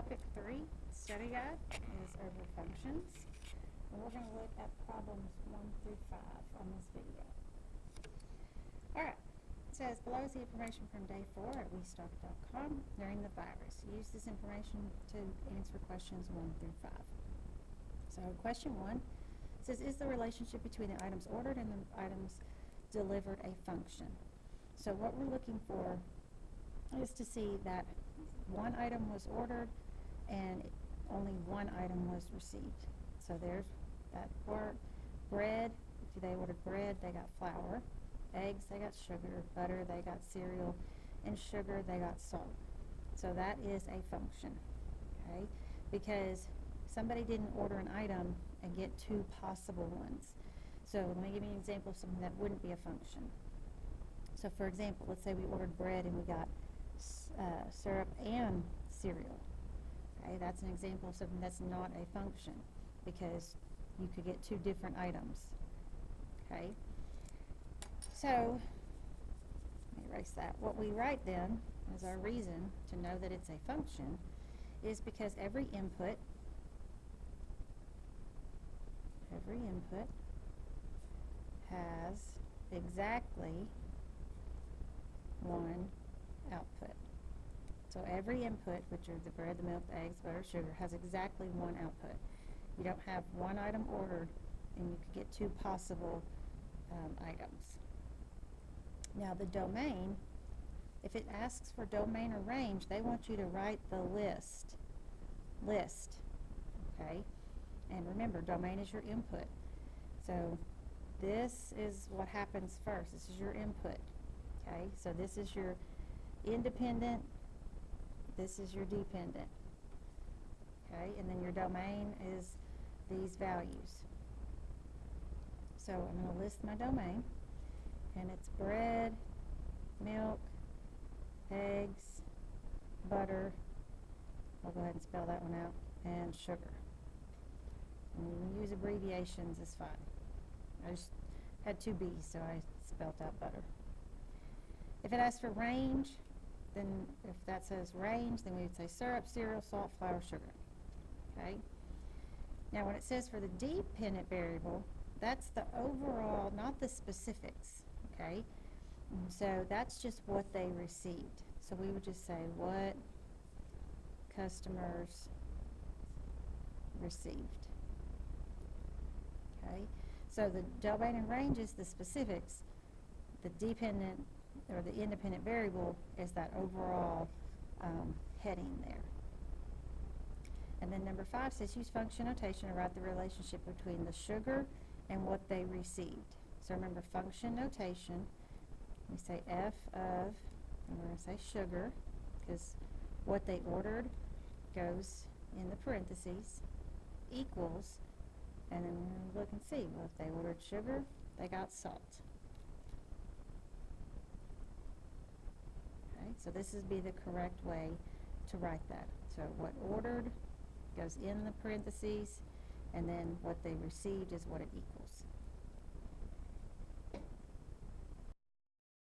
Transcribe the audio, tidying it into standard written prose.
Topic 3, study guide, is over functions. And we're going to look at problems 1 through 5 on this video. Alright, it says, below is the information from day 4 at westock.com during the virus. Use this information to answer questions 1 through 5. So question 1 says, is the relationship between the items ordered and the items delivered a function? So what we're looking for is to see that one item was ordered and only one item was received. So there's that part. Bread, if they ordered bread, they got flour. Eggs, they got sugar. Butter, they got cereal. And sugar, they got salt. So that is a function, okay? Because somebody didn't order an item and get two possible ones. So let me give you an example of something that wouldn't be a function. So for example, let's say we ordered bread and we got syrup and cereal. Okay, that's an example of something that's not a function because you could get two different items. Okay, so let me erase that. What we write then as our reason to know that it's a function is because every input has exactly one output. So every input, which are the bread, the milk, the eggs, butter, sugar, has exactly one output. You don't have one item ordered and you could get two possible items. Now the domain, if it asks for domain or range, they want you to write the list, okay? And remember, domain is your input. So this is what happens first. This is your input, okay? So this is your independent, this is your dependent, okay? And then your domain is these values. So I'm going to list my domain, and it's bread, milk, eggs, butter, I'll go ahead and spell that one out, and sugar. And you can use abbreviations, it's fine. I just had two B's, so I spelled out butter. If it asks for range, then if that says range, then we would say syrup, cereal, salt, flour, sugar. Okay? Now when it says for the dependent variable, that's the overall, not the specifics. Okay? So that's just what they received. So we would just say what customers received. Okay? So the domain and range is the specifics. The dependent or the independent variable is that overall heading there. And then number 5 says use function notation to write the relationship between the sugar and what they received. So remember function notation, we say f of, and we're going to say sugar, because what they ordered goes in the parentheses, equals, and then we're going to look and see, well, if they ordered sugar, they got salt. Okay, so this would be the correct way to write that. So what ordered goes in the parentheses, and then what they received is what it equals.